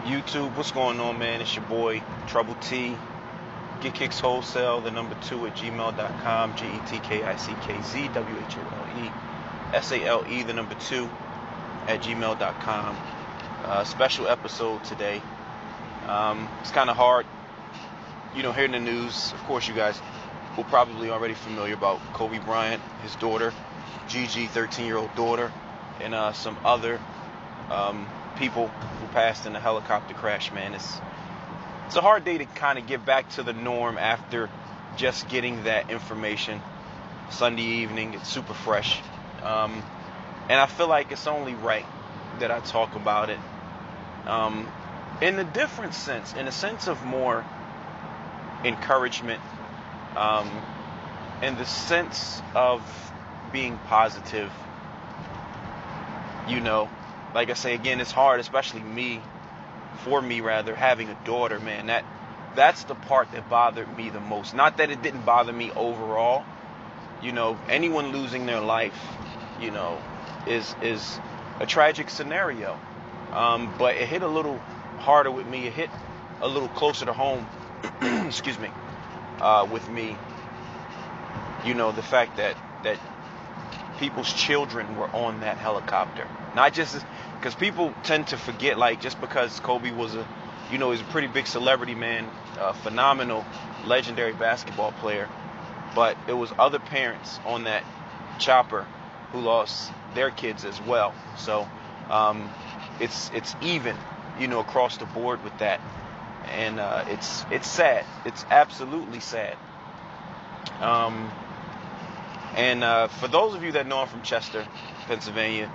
YouTube, what's going on, man? It's your boy, Trouble T. Get Kicks Wholesale, the number 2 at gmail.com, GETKICKZ, the number 2 at gmail.com. Special episode today. It's kind of hard, hearing the news. Of course, you guys will probably already familiar about Kobe Bryant, his daughter, Gigi, 13-year-old daughter, and some other people who passed in a helicopter crash, man. It's a hard day to kind of get back to the norm after just getting that information Sunday evening. It's super fresh. And I feel like it's only right that I talk about it in a different sense, in a sense of more encouragement, in the sense of being positive. Like I say, again, it's hard, especially for me, having a daughter, man. That's the part that bothered me the most. Not that it didn't bother me overall. Anyone losing their life, is a tragic scenario. But it hit a little harder with me. It hit a little closer to home, excuse me, with me. The fact that people's children were on that helicopter. Not just because people tend to forget, like, just because Kobe was he's a pretty big celebrity, man, a phenomenal, legendary basketball player, but it was other parents on that chopper who lost their kids as well. So it's even, across the board with that, and it's sad. It's absolutely sad. And for those of you that know I'm from Chester, Pennsylvania,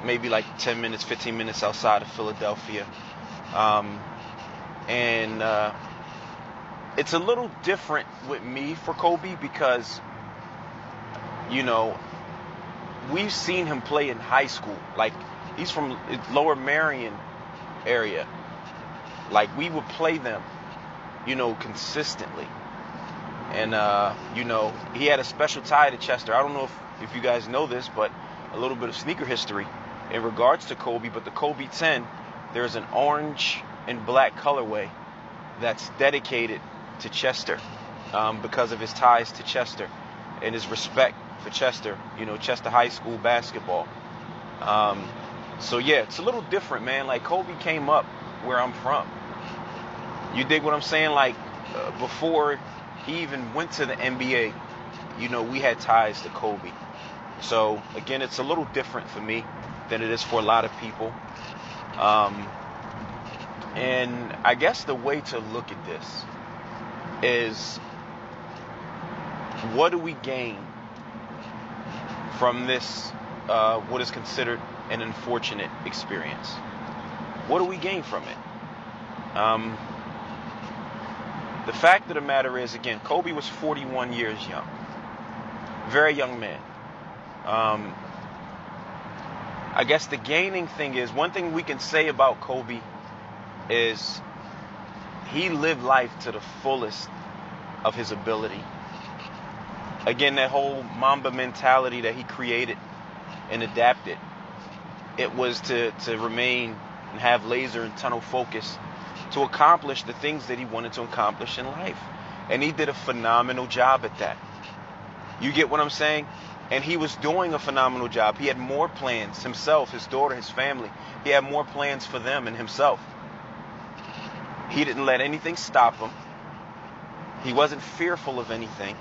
maybe like 10 minutes, 15 minutes outside of Philadelphia. And it's a little different with me for Kobe because, we've seen him play in high school. Like, he's from Lower Marion area. Like, we would play them, consistently. And, he had a special tie to Chester. I don't know if you guys know this, but a little bit of sneaker history in regards to Kobe. But the Kobe 10, there's an orange and black colorway that's dedicated to Chester because of his ties to Chester and his respect for Chester, Chester High School basketball. So, yeah, it's a little different, man. Like, Kobe came up where I'm from. You dig what I'm saying? Like, before he even went to the NBA, we had ties to Kobe. So, again, it's a little different for me than it is for a lot of people. And I guess the way to look at this is, what do we gain from this, what is considered an unfortunate experience? What do we gain from it? The fact of the matter is, again, Kobe was 41 years young. Very young man. I guess the gaining thing is, one thing we can say about Kobe is he lived life to the fullest of his ability. Again, that whole Mamba mentality that he created and adapted, it was to remain and have laser and tunnel focus to accomplish the things that he wanted to accomplish in life. And he did a phenomenal job at that. You get what I'm saying? And he was doing a phenomenal job. He had more plans, himself, his daughter, his family. He had more plans for them and himself. He didn't let anything stop him. He wasn't fearful of anything.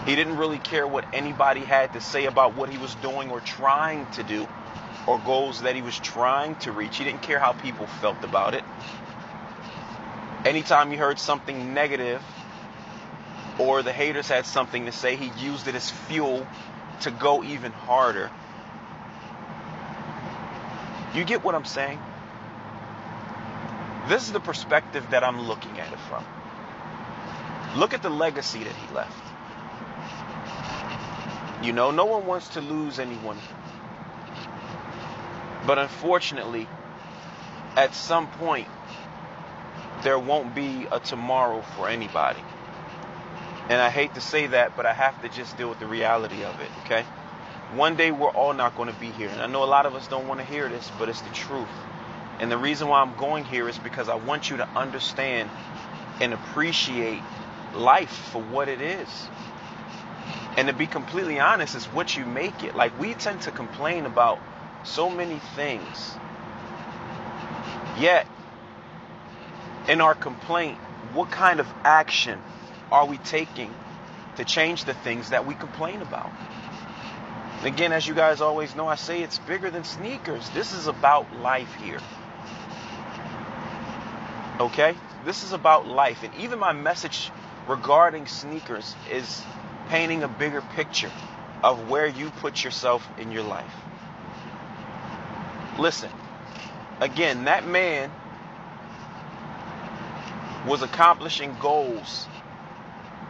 He didn't really care what anybody had to say about what he was doing or trying to do, or goals that he was trying to reach. He didn't care how people felt about it. Anytime he heard something negative, or the haters had something to say, he used it as fuel to go even harder. You get what I'm saying? This is the perspective that I'm looking at it from. Look at the legacy that he left. No one wants to lose anyone. But unfortunately, at some point, there won't be a tomorrow for anybody. And I hate to say that, but I have to just deal with the reality of it, okay? One day we're all not going to be here. And I know a lot of us don't want to hear this, but it's the truth. And the reason why I'm going here is because I want you to understand and appreciate life for what it is. And to be completely honest, it's what you make it. Like, we tend to complain about so many things. Yet, in our complaint, what kind of action are we taking to change the things that we complain about? And again, as you guys always know, I say it's bigger than sneakers. This is about life here. Okay? This is about life. And even my message regarding sneakers is painting a bigger picture of where you put yourself in your life. Listen, again, that man was accomplishing goals,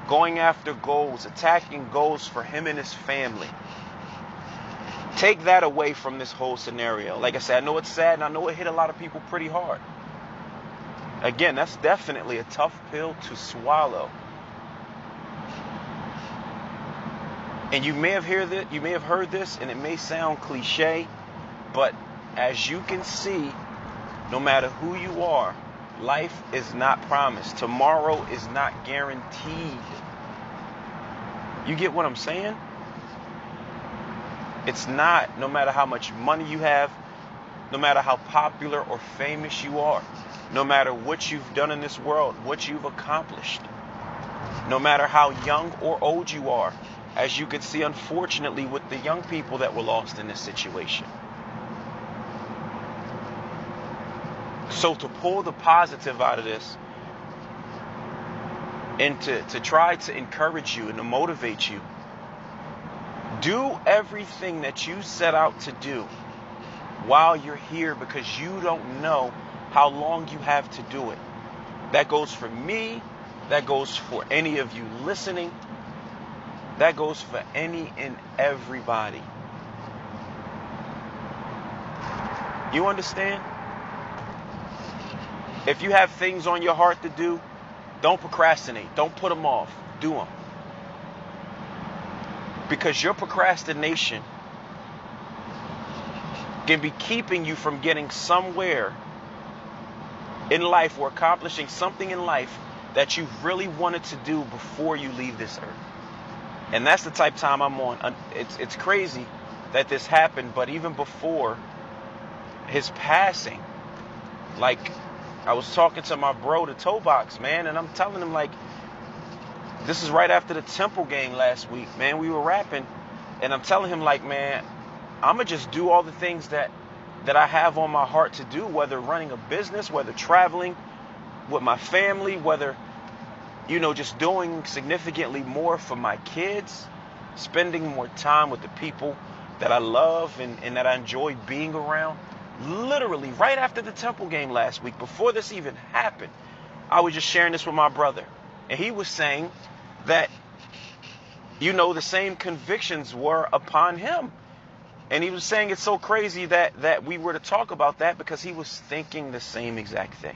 going after goals, attacking goals for him and his family. Take that away from this whole scenario. Like I said, I know it's sad and I know it hit a lot of people pretty hard. Again, that's definitely a tough pill to swallow. And you may have heard this, and it may sound cliche, but as you can see, no matter who you are, life is not promised. Tomorrow is not guaranteed. You get what I'm saying? It's not, no matter how much money you have, no matter how popular or famous you are, no matter what you've done in this world, what you've accomplished, no matter how young or old you are, as you can see, unfortunately, with the young people that were lost in this situation. So to pull the positive out of this and to try to encourage you and to motivate you, do everything that you set out to do while you're here, because you don't know how long you have to do it. That goes for me. That goes for any of you listening. That goes for any and everybody. You understand? If you have things on your heart to do, don't procrastinate. Don't put them off. Do them. Because your procrastination can be keeping you from getting somewhere in life or accomplishing something in life that you really wanted to do before you leave this earth. And that's the type of time I'm on. It's crazy that this happened, but even before his passing, like, I was talking to my bro, the Toe Box, man, and I'm telling him, like, this is right after the Temple game last week, man. We were rapping, and I'm telling him, like, man, I'm going to just do all the things that I have on my heart to do, whether running a business, whether traveling with my family, whether, you know, just doing significantly more for my kids, spending more time with the people that I love and that I enjoy being around. Literally, right after the Temple game last week, before this even happened, I was just sharing this with my brother. And he was saying that, you know, the same convictions were upon him. And he was saying it's so crazy that we were to talk about that, because he was thinking the same exact thing.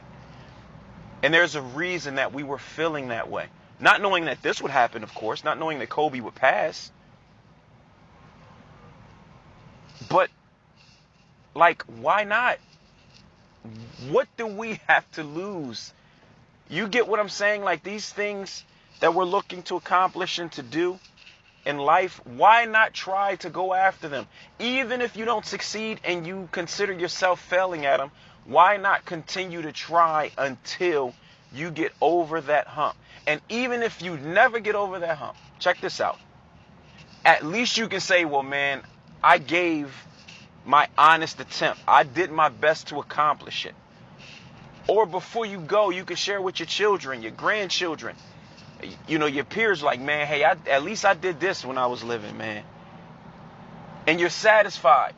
And there's a reason that we were feeling that way. Not knowing that this would happen, of course. Not knowing that Kobe would pass. But, like, why not? What do we have to lose? You get what I'm saying? Like, these things that we're looking to accomplish and to do in life, why not try to go after them? Even if you don't succeed and you consider yourself failing at them, why not continue to try until you get over that hump? And even if you never get over that hump, check this out. At least you can say, well, man, I gave my honest attempt. I did my best to accomplish it. Or before you go, you can share with your children, your grandchildren, you know, your peers, like, man, hey, at least I did this when I was living, man. And you're satisfied.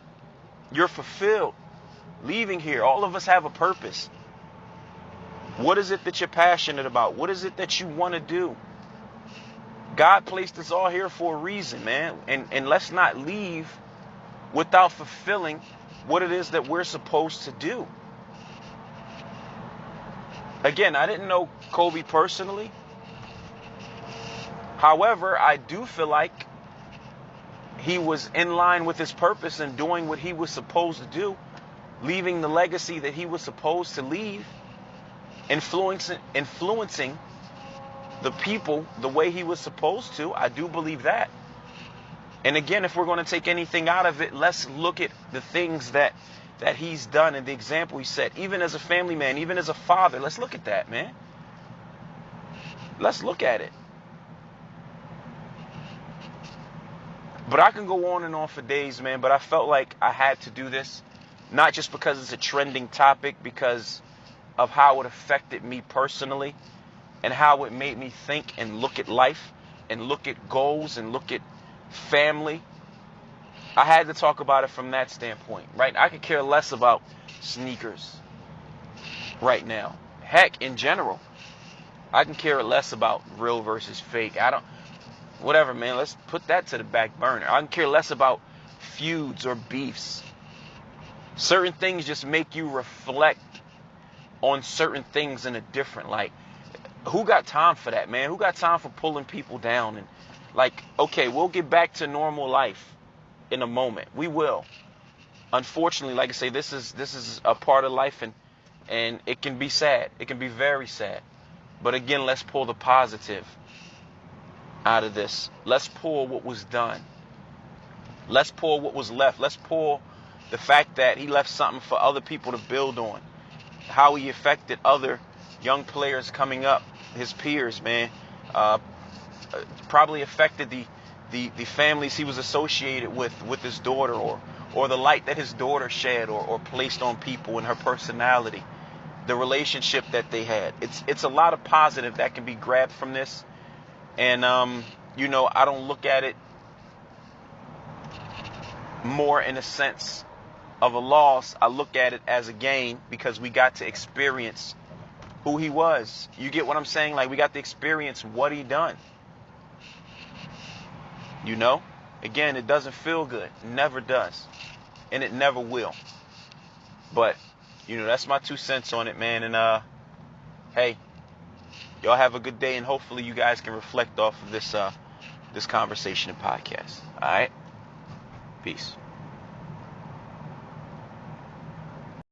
You're fulfilled. Leaving here, all of us have a purpose. What is it that you're passionate about? What is it that you want to do? God placed us all here for a reason, man. And let's not leave without fulfilling what it is that we're supposed to do. Again, I didn't know Kobe personally. However, I do feel like he was in line with his purpose and doing what he was supposed to do leaving the legacy that he was supposed to leave, influencing the people the way he was supposed to. I do believe that. And again, if we're going to take anything out of it, let's look at the things that he's done and the example he set, even as a family man, even as a father. Let's look at that, man. Let's look at it. But I can go on and on for days, man, but I felt like I had to do this, not just because it's a trending topic, because of how it affected me personally and how it made me think and look at life and look at goals and look at family. I had to talk about it from that standpoint, right? I could care less about sneakers right now. Heck, in general, I can care less about real versus fake. Whatever, man, let's put that to the back burner. I can care less about feuds or beefs. Certain things just make you reflect on certain things in a different light. Who got time for that, man? Who got time for pulling people down? And like, okay, we'll get back to normal life in a moment. We will. Unfortunately, like I say, this is a part of life, and it can be sad. It can be very sad. But again, let's pull the positive out of this. Let's pull what was done. Let's pull what was left. Let's pull the fact that he left something for other people to build on. How he affected other young players coming up, his peers, man. Probably affected the families he was associated with his daughter, or the light that his daughter shed or placed on people and her personality, the relationship that they had. It's a lot of positive that can be grabbed from this. And, I don't look at it more in a sense of a loss. I look at it as a gain because we got to experience who he was. You get what I'm saying? Like, we got to experience what he done. Again, it doesn't feel good. It never does. And it never will. But, that's my 2 cents on it, man. And, hey, y'all have a good day, and hopefully you guys can reflect off of this conversation and podcast. All right? Peace.